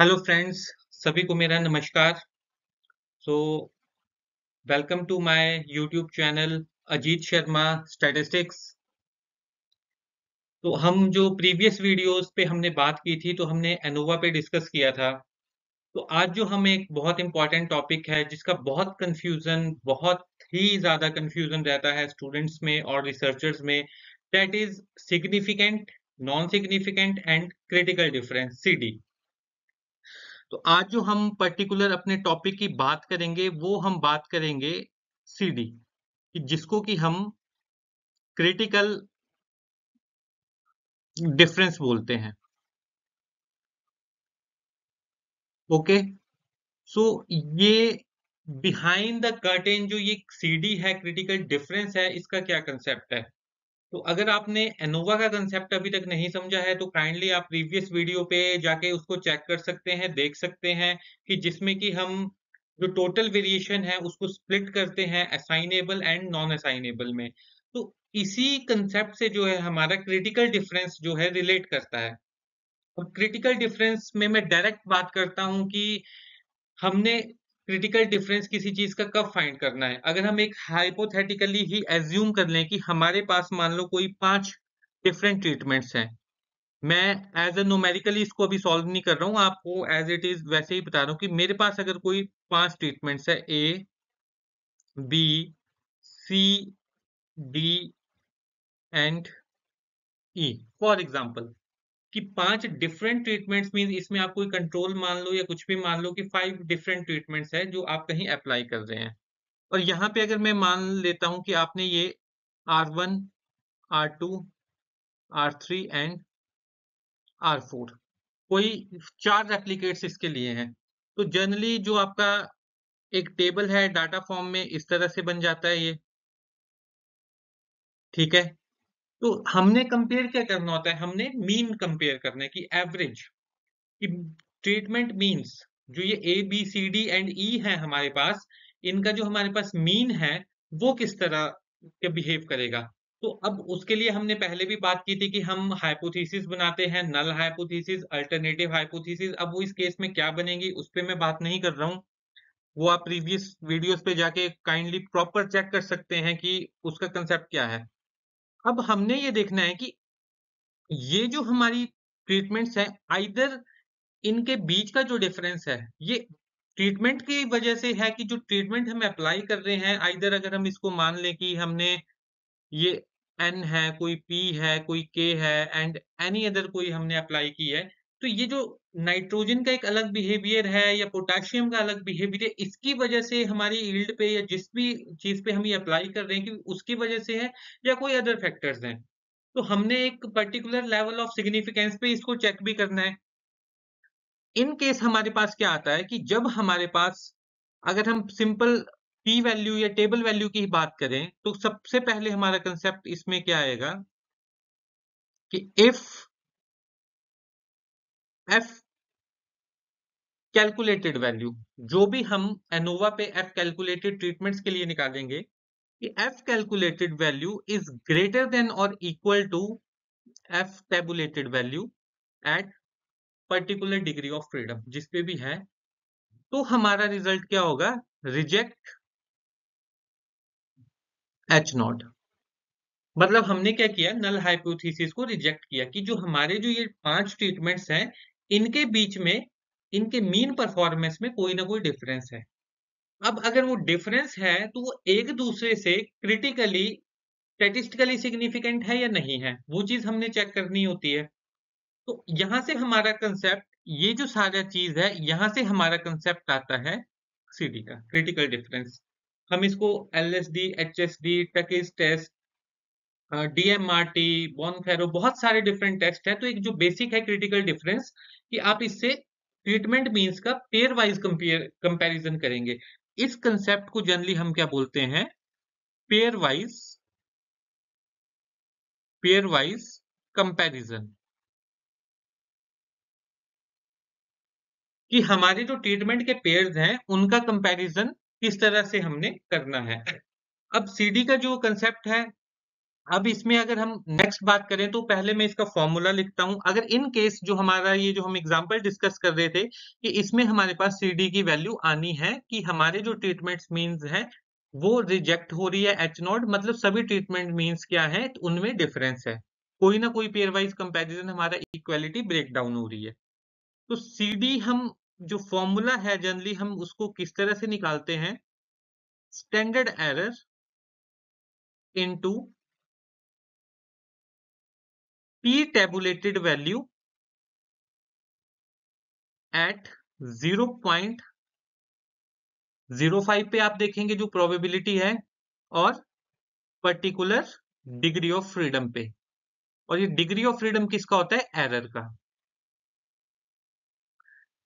Hello friends, सभी को मेरा नमस्कार। So welcome to my YouTube channel Ajit Sharma statistics. तो हम जो प्रीवियस वीडियोस पे हमने बात की थी तो हमने एनोवा पे डिस्कस किया था। तो आज जो हम एक बहुत इंपॉर्टेंट टॉपिक है जिसका बहुत ही ज़्यादा कंफ्यूजन रहता है स्टूडेंट्स में और रिसर्चर्स में, that is significant, non significant and critical difference, CD. तो आज जो हम पर्टिकुलर अपने टॉपिक की बात करेंगे वो हम बात करेंगे सीडी कि जिसको कि हम क्रिटिकल डिफरेंस बोलते हैं। ओके, सो ये बिहाइंड द कर्टेन जो ये सीडी है, क्रिटिकल डिफरेंस है, इसका क्या कंसेप्ट है। तो अगर आपने एनोवा का कंसेप्ट अभी तक नहीं समझा है तो काइंडली आप प्रीवियस वीडियो पे जाके उसको चेक कर सकते हैं, देख सकते हैं कि जिसमें कि हम जो टोटल वेरिएशन है उसको स्प्लिट करते हैं असाइनेबल एंड नॉन असाइनेबल में। तो इसी कंसेप्ट से जो है हमारा क्रिटिकल डिफरेंस जो है रिलेट करता है। और क्रिटिकल डिफरेंस में मैं डायरेक्ट बात करता हूं कि हमने क्रिटिकल डिफरेंस किसी चीज का कब फाइंड करना है। अगर हम एक हाइपोथेटिकली ही एज्यूम कर लें कि हमारे पास मान लो कोई 5 डिफरेंट ट्रीटमेंट्स हैं। मैं एज अ न्यूमेरिकली इसको अभी सॉल्व नहीं कर रहा हूँ, आपको एज इट इज वैसे ही बता रहा हूँ कि मेरे पास अगर कोई 5 ट्रीटमेंट्स है, A, B, C, D and E, for example, कि 5 डिफरेंट ट्रीटमेंट्स मीन इसमें आप कोई कंट्रोल मान लो या कुछ भी मान लो कि 5 डिफरेंट ट्रीटमेंट्स है जो आप कहीं अप्लाई कर रहे हैं। और यहाँ पे अगर मैं मान लेता हूं कि आपने ये R1, R2, R3 and R4 कोई 4 रेप्लिकेट्स इसके लिए हैं। तो जनरली जो आपका एक टेबल है डाटा फॉर्म में इस तरह से बन जाता है ये। ठीक है, तो हमने कंपेयर क्या करना होता है, हमने मीन कंपेयर करना है कि एवरेज, कि ट्रीटमेंट मीन्स जो ये A B C D and E है हमारे पास, इनका जो हमारे पास मीन है वो किस तरह के बिहेव करेगा। तो अब उसके लिए हमने पहले भी बात की थी कि हम हाइपोथेसिस बनाते हैं, नल हाइपोथेसिस, अल्टरनेटिव हाइपोथेसिस। अब वो इस केस में क्या बनेगी उस पे मैं बात नहीं कर रहा हूँ, वो आप प्रीवियस वीडियोस पे जाके काइंडली प्रॉपर चेक कर सकते हैं कि उसका कंसेप्ट क्या है। अब हमने ये देखना है कि ये जो हमारी ट्रीटमेंट्स हैं, आइदर इनके बीच का जो डिफरेंस है ये ट्रीटमेंट की वजह से है कि जो ट्रीटमेंट हम अप्लाई कर रहे हैं, आइदर अगर हम इसको मान लें कि हमने ये एन है, कोई पी है, कोई के है एंड एनी अदर कोई हमने अप्लाई की है, तो ये जो नाइट्रोजन का एक अलग बिहेवियर है या पोटेशियम का अलग बिहेवियर है, इसकी वजह से हमारी यील्ड पे या जिस भी चीज पे हम ये अप्लाई कर रहे हैं कि उसकी वजह से है या कोई अदर फैक्टर्स हैं। तो हमने एक पर्टिकुलर लेवल ऑफ सिग्निफिकेंस पे इसको चेक भी करना है। इन केस हमारे पास क्या आता है कि जब हमारे पास, अगर हम सिंपल पी वैल्यू या टेबल वैल्यू की ही बात करें तो सबसे पहले हमारा कंसेप्ट इसमें क्या आएगा कि इफ एफ कैलकुलेटेड वैल्यू, जो भी हम एनोवा पे एफ कैलकुलेटेड ट्रीटमेंट्स के लिए निकालेंगे, कि F calculated value is greater than और equal to F tabulated value at particular degree of freedom, जिस पे भी है, तो हमारा रिजल्ट क्या होगा, रिजेक्ट एच नॉट। मतलब हमने क्या किया, नल हाइपोथेसिस को रिजेक्ट किया कि जो हमारे जो ये 5 ट्रीटमेंट्स हैं, इनके बीच में, इनके मीन परफॉर्मेंस में कोई ना कोई डिफरेंस है। अब अगर वो डिफरेंस है तो वो एक दूसरे से क्रिटिकली स्टैटिस्टिकली सिग्निफिकेंट है या नहीं है, वो चीज हमने चेक करनी होती है। तो यहां से हमारा कंसेप्ट, ये जो सारा चीज है, यहां से हमारा कंसेप्ट आता है सीडी का, क्रिटिकल डिफरेंस। हम इसको एलएसडी, एचएसडी, टकीज टेस्ट, डीएमआरटी, बॉनफेरो, बहुत सारे डिफरेंट टेस्ट है। तो एक जो बेसिक है क्रिटिकल डिफरेंस, कि आप इससे ट्रीटमेंट मीन्स का पेयर वाइज कंपैरिजन करेंगे। इस कंसेप्ट को जनरली हम क्या बोलते हैं, pair wise, pair wise comparison, कि हमारे जो ट्रीटमेंट के पेयर्स हैं उनका कंपैरिजन किस तरह से हमने करना है। अब सीडी का जो कंसेप्ट है, अब इसमें अगर हम नेक्स्ट बात करें तो पहले मैं इसका फॉर्मूला लिखता हूं। अगर इन केस जो हमारा ये जो हम एग्जांपल डिस्कस कर रहे थे कि इसमें हमारे पास सी डी की वैल्यू आनी है कि हमारे जो ट्रीटमेंट्स मीन्स है वो रिजेक्ट हो रही है एच नॉट, मतलब सभी ट्रीटमेंट मीन्स क्या है तो उनमें डिफरेंस है, कोई ना कोई पेयर वाइज कंपेरिजन हमारा इक्वालिटी ब्रेक डाउन हो रही है। तो सी डी हम जो फॉर्मूला है जनरली हम उसको किस तरह से निकालते हैं, standard error into p tabulated value at 0.05 पे आप देखेंगे जो प्रोबेबिलिटी है, और पर्टिकुलर डिग्री ऑफ फ्रीडम पे। और ये डिग्री ऑफ फ्रीडम किसका होता है, एरर का।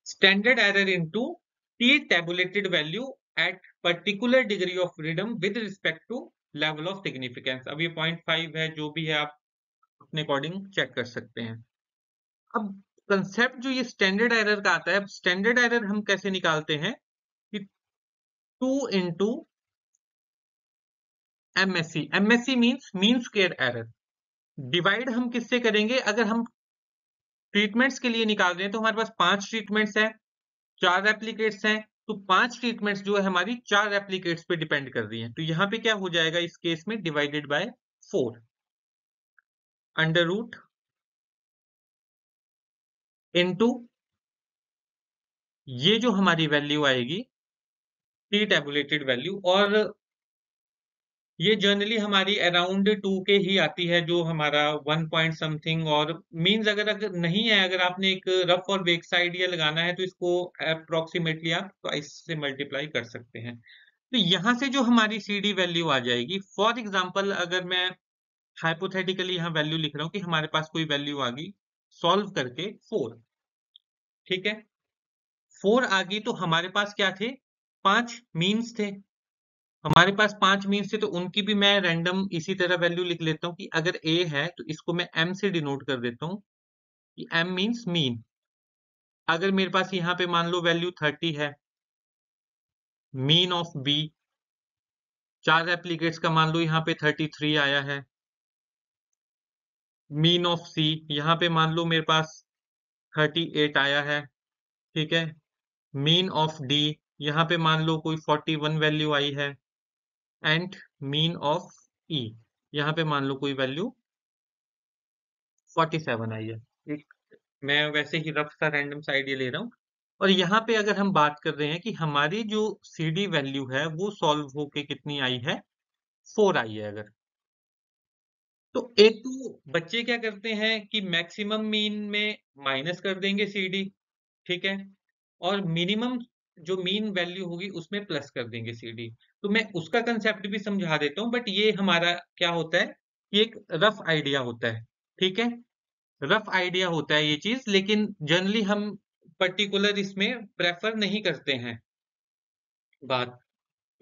Standard error into p tabulated value at particular degree of freedom with respect to level of significance. अब ये 0.5 है, जो भी है आप अपने अकॉर्डिंग चेक कर सकते हैं। अब कंसेप्ट जो ये स्टैंडर्ड एरर का आता है, अब स्टैंडर्ड एरर हम कैसे निकालते हैं कि 2 into MSE, MSE means mean square error, divide हम किससे करेंगे, अगर हम ट्रीटमेंट्स के लिए निकाल रहे हैं तो हमारे पास 5 ट्रीटमेंट्स हैं, 4 रेप्लिकेट्स हैं, तो 5 ट्रीटमेंट्स जो है हमारी 4 रेप्लिकेट्स पे डिपेंड कर रही हैं। तो यहाँ पे क्या हो जाएगा इस केस में, divided by 4 under root into ये जो हमारी वैल्यू आएगी टी टेबुलेटेड वैल्यू, और ये जनरली हमारी अराउंड 2 के ही आती है, जो हमारा 1 पॉइंट समथिंग, और मींस अगर नहीं है, अगर आपने एक रफ और वेग सा आइडिया लगाना है तो इसको अप्रोक्सीमेटली आप ट्वाइस से मल्टीप्लाई कर सकते हैं। तो यहां से जो हमारी सी डी वैल्यू आ जाएगी, फॉर एग्जाम्पल अगर मैं हाइपोथेटिकली यहाँ वैल्यू लिख रहा हूँ कि हमारे पास कोई वैल्यू आ गई सॉल्व करके 4, ठीक है, 4 आ गई, तो हमारे पास क्या थे, 5 मीन्स थे, हमारे पास 5 मीन्स थे, तो उनकी भी मैं रैंडम इसी तरह वैल्यू लिख लेता हूँ कि अगर a है तो इसको मैं m से डिनोट कर देता हूँ कि m मीन्स मीन। अगर मेरे पास यहाँ पे मान लो वैल्यू 30 है, मीन ऑफ b, 4 एप्लीकेट्स का मान लो यहाँ पे 33 आया है, मीन ऑफ c यहाँ पे मान लो मेरे पास 38 आया है, ठीक है, मीन ऑफ d यहाँ पे मान लो कोई 41 वैल्यू आई है, एंड मीन ऑफ e यहाँ पे मान लो कोई वैल्यू 47 आई है। एक मैं वैसे ही रफ सा रैंडम सा आइडिया ले रहा हूँ। और यहाँ पे अगर हम बात कर रहे हैं कि हमारी जो सी डी वैल्यू है वो सॉल्व होके कितनी आई है, 4 आई है अगर, तो एक तो बच्चे क्या करते हैं कि मैक्सिमम मीन में माइनस कर देंगे सी डी, ठीक है, और मिनिमम जो मीन वैल्यू होगी उसमें प्लस कर देंगे सी डी। तो मैं उसका कंसेप्ट भी समझा देता हूँ, बट ये हमारा क्या होता है, ये एक रफ आइडिया होता है, ठीक है, रफ आइडिया होता है ये चीज, लेकिन जनरली हम पर्टिकुलर इसमें प्रेफर नहीं करते हैं बात।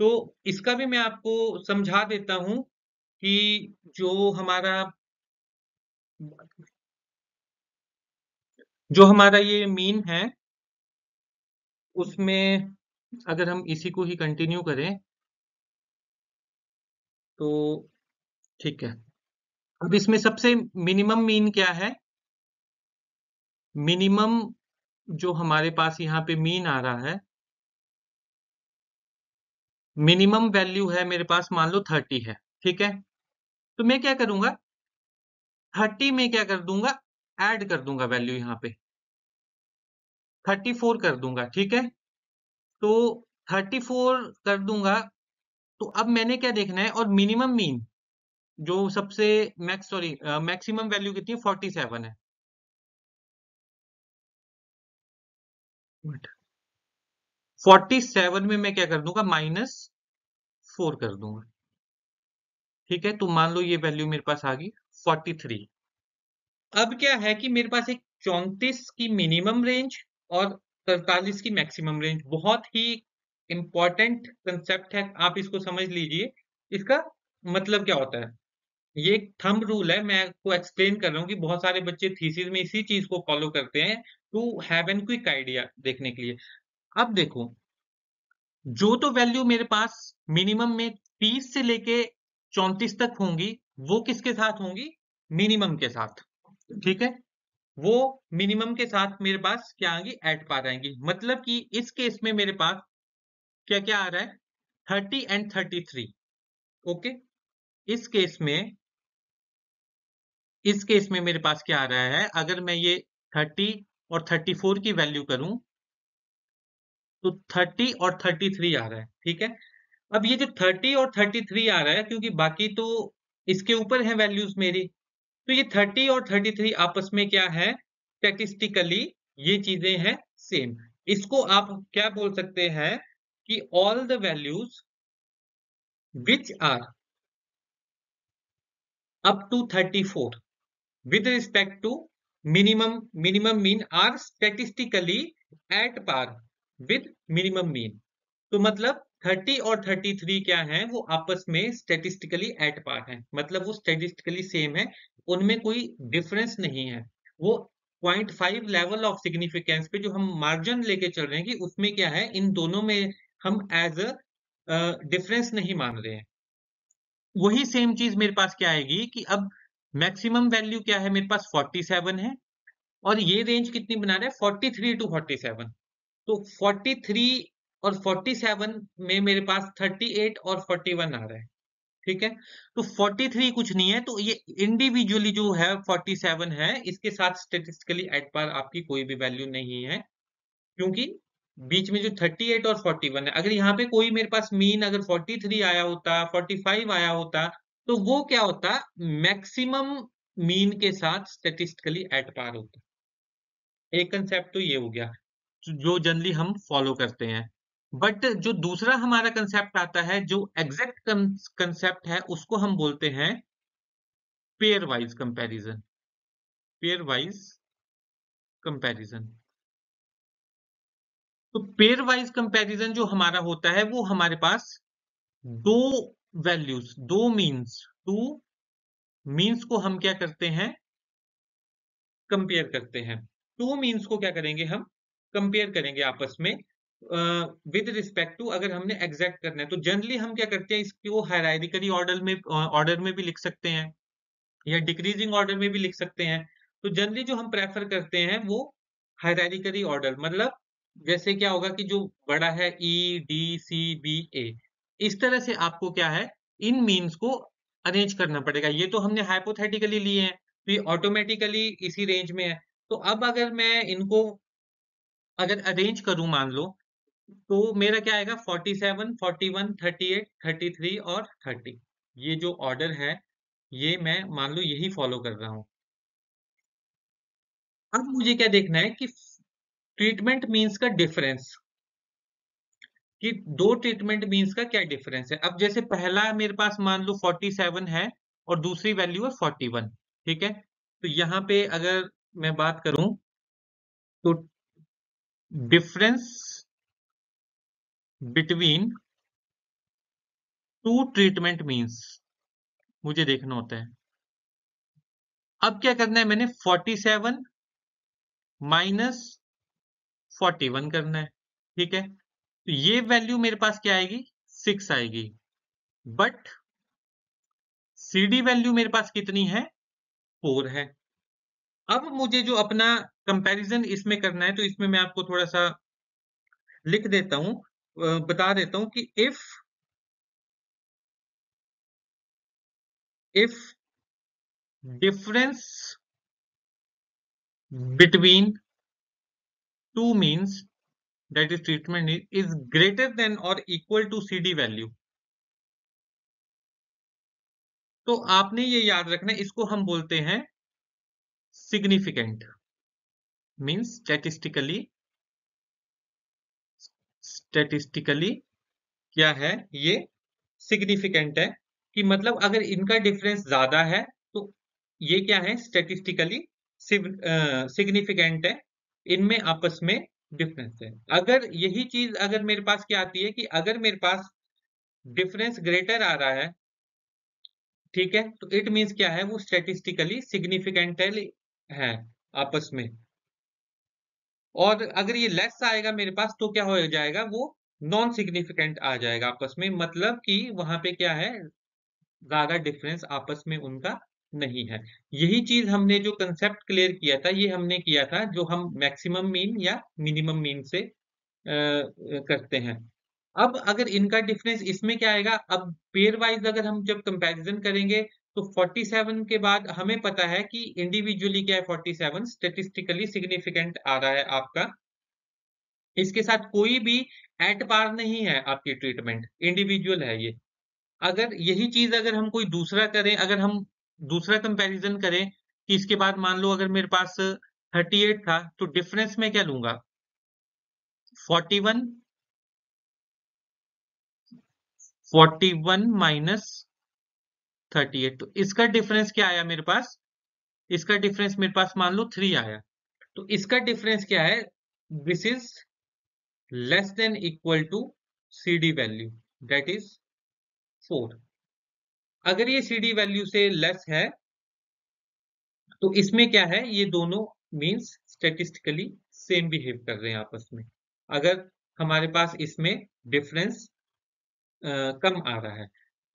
तो इसका भी मैं आपको समझा देता हूं कि जो हमारा ये मीन है उसमें अगर हम इसी को ही कंटिन्यू करें तो ठीक है। अब इसमें सबसे मिनिमम मीन क्या है, मिनिमम जो हमारे पास यहाँ पे मीन आ रहा है, मिनिमम वैल्यू है मेरे पास मान लो 30 है, ठीक है, तो मैं क्या करूंगा, 30 में क्या कर दूंगा, ऐड कर दूंगा वैल्यू यहाँ पे 34 कर दूंगा, ठीक है, तो 34 कर दूंगा। तो अब मैंने क्या देखना है, और मिनिमम मीन जो सबसे मैक्सिमम वैल्यू कितनी है, 47 है, 47 में मैं क्या कर दूंगा, -4 कर दूंगा, ठीक है, तो मान लो ये वैल्यू मेरे पास आ गई 43। अब क्या है कि मेरे पास एक 34 की मिनिमम रेंज और 43 की मैक्सिमम रेंज, बहुत ही इंपॉर्टेंट कंसेप्ट है, आप इसको समझ लीजिए। इसका मतलब क्या होता है, ये एक थंब रूल है, मैं आपको एक्सप्लेन कर रहा हूँ कि बहुत सारे बच्चे थीसिस में इसी चीज को फॉलो करते हैं to have an quick idea देखने के लिए। अब देखो, जो तो वैल्यू मेरे पास मिनिमम में 30 से लेके 34 तक होंगी, वो किसके साथ होंगी? मिनिमम के साथ। ठीक है, वो मिनिमम के साथ मेरे पास क्या आएंगी? एट पार आएंगी। मतलब कि इस केस में मेरे पास क्या क्या आ रहा है? 30 एंड 33। ओके, इस केस में इस केस में मेरे पास क्या आ रहा है? अगर मैं ये 30 और 34 की वैल्यू करूं तो 30 और 33 आ रहा है। ठीक है, अब ये जो 30 और 33 आ रहा है, क्योंकि बाकी तो इसके ऊपर है वैल्यूज मेरी, तो ये 30 और 33 आपस में क्या है? स्टैटिस्टिकली ये चीजें हैं सेम। इसको आप क्या बोल सकते हैं कि all the values which are up to 34 with respect to minimum mean are statistically at par with minimum mean। तो मतलब 30 और 33 क्या है? वो आपस में स्टेटिस्टिकली एट पार है, मतलब वो स्टेटिस्टिकली सेम है, उनमें कोई डिफरेंस नहीं है। वो 0.5 लेवल ऑफ सिग्निफिकेंस पे जो हम मार्जिन लेके चल रहे हैं कि उसमें क्या है, इन दोनों में हम एज अ डिफरेंस नहीं मान रहे हैं। वही सेम चीज मेरे पास क्या आएगी कि अब मैक्सिमम वैल्यू क्या है? मेरे पास 47 है, और ये रेंज कितनी बना रहा है? 43 टू 47। तो 43 और 47 में मेरे पास 38 और 41 आ रहा है। ठीक है, तो 43 कुछ नहीं है, तो ये इंडिविजुअली जो है 47 है, इसके साथ स्टेटिस्टिकली एट पार आपकी कोई भी वैल्यू नहीं है, क्योंकि बीच में जो 38 और 41 है, अगर यहाँ पे कोई मेरे पास मीन अगर 43 आया होता, 45 आया होता, तो वो क्या होता? मैक्सिमम मीन के साथ स्टेटिस्टिकली एट पार होता। एक कंसेप्ट तो ये हो गया जो जनरली हम फॉलो करते हैं। बट जो दूसरा हमारा कंसेप्ट आता है, जो एग्जैक्ट कंसेप्ट है, उसको हम बोलते हैं pair wise comparison. Pair wise comparison. तो पेयर वाइज कंपैरिजन जो हमारा होता है, वो हमारे पास दो वैल्यूज, दो मीन्स, टू मीन्स को हम क्या करते हैं? कंपेयर करते हैं। टू मीन्स को क्या करेंगे? हम कंपेयर करेंगे आपस में विद रिस्पेक्ट टू, अगर हमने एग्जैक्ट करना है तो जनरली हम क्या करते हैं, इसको हायरार्किकली ऑर्डर में भी लिख सकते हैं, या डिक्रीजिंग ऑर्डर में भी लिख सकते हैं। तो जनरली जो हम प्रेफर करते हैं वो हायरार्किकली ऑर्डर, मतलब जैसे क्या होगा कि जो बड़ा है EDCBA, इस तरह से आपको क्या है, इन मीन्स को अरेंज करना पड़ेगा। ये तो हमने हाइपोथेटिकली लिए हैं, तो ये ऑटोमेटिकली इसी रेंज में है। तो अब अगर मैं इनको अगर अरेंज करूं, मान लो, तो मेरा क्या आएगा? 47, 41, 38, 33 और 30। ये जो ऑर्डर है, ये मैं मान लो यही फॉलो कर रहा हूं। अब मुझे क्या देखना है कि ट्रीटमेंट मीन्स का डिफरेंस, कि दो ट्रीटमेंट मीन्स का क्या डिफरेंस है। अब जैसे पहला मेरे पास मान लो 47 है, और दूसरी वैल्यू है 41। ठीक है, तो यहाँ पे अगर मैं बात करूं तो difference between two treatment means मुझे देखना होता है। अब क्या करना है? मैंने 47 माइनस 41 करना है। ठीक है, तो ये वैल्यू मेरे पास क्या आएगी? 6 आएगी। बट CD वैल्यू मेरे पास कितनी है? 4 है। अब मुझे जो अपना कंपैरिजन इसमें करना है, तो इसमें मैं आपको थोड़ा सा लिख देता हूं, बता देता हूं कि if difference between two means, that is treatment is greater than or equal to CD value, तो आपने ये याद रखना है, इसको हम बोलते हैं सिग्निफिकेंट। मीन्स स्टेटिस्टिकली क्या है ये? सिग्निफिकेंट है, कि मतलब अगर इनका डिफरेंस ज्यादा है तो ये क्या है? स्टेटिस्टिकली सिग्निफिकेंट है, इनमें आपस में डिफरेंस है। अगर यही चीज अगर मेरे पास क्या आती है कि अगर मेरे पास डिफरेंस ग्रेटर आ रहा है, ठीक है, तो इट मीन्स क्या है? वो स्टेटिस्टिकली सिग्निफिकेंट है आपस में। और अगर ये लेस आएगा मेरे पास, तो क्या हो जाएगा? वो नॉन सिग्निफिकेंट आ जाएगा आपस में, मतलब कि वहां पे क्या है? ज्यादा डिफरेंस आपस में उनका नहीं है। यही चीज हमने जो कंसेप्ट क्लियर किया था, ये हमने किया था जो हम मैक्सिमम मीन या मिनिमम मीन से करते हैं। अब अगर इनका डिफरेंस इसमें क्या आएगा, अब पेयर वाइज अगर हम जब कंपैरिजन करेंगे तो 47 के बाद हमें पता है कि इंडिविजुअली क्या है, 47 स्टेटिस्टिकली सिग्निफिकेंट आ रहा है आपका। इसके साथ कोई भी एट पार नहीं है आपकी ट्रीटमेंट, इंडिविजुअल है ये। अगर यही चीज अगर हम कोई दूसरा करें, अगर हम दूसरा कंपैरिजन करें कि इसके बाद मान लो अगर मेरे पास 38 था, तो डिफरेंस में क्या लूंगा, 41, 41 माइनस 38, तो इसका डिफरेंस क्या आया मेरे पास, इसका डिफरेंस मेरे पास मान लो 3 आया। तो इसका डिफरेंस क्या है, this is less than equal to C D value, that is 4। अगर ये सी डी वैल्यू से लेस है तो इसमें क्या है, ये दोनों मींस स्टेटिस्टिकली सेम बिहेव कर रहे हैं आपस में। अगर हमारे पास इसमें डिफरेंस कम आ रहा है,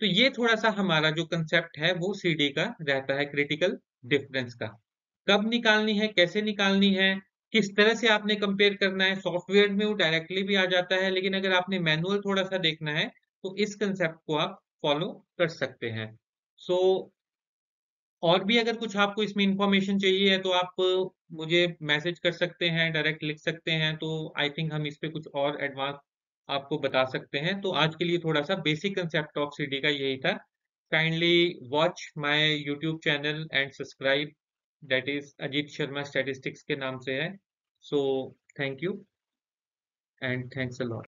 तो ये थोड़ा सा हमारा जो कंसेप्ट है वो सीडी का रहता है, क्रिटिकल डिफरेंस का। कब निकालनी है, कैसे निकालनी है, किस तरह से आपने कंपेयर करना है, सॉफ्टवेयर में वो डायरेक्टली भी आ जाता है, लेकिन अगर आपने मैनुअल थोड़ा सा देखना है तो इस कंसेप्ट को आप फॉलो कर सकते हैं। सो और भी अगर कुछ आपको इसमें इंफॉर्मेशन चाहिए है तो आप मुझे मैसेज कर सकते हैं, डायरेक्ट लिख सकते हैं, तो आई थिंक हम इस पे कुछ और एडवांस आपको बता सकते हैं। तो आज के लिए थोड़ा सा बेसिक कंसेप्ट ऑफ सीडी का यही था। Kindly watch my YouTube channel and subscribe, that is Ajit Sharma statistics के नाम से है। So thank you and thanks a lot.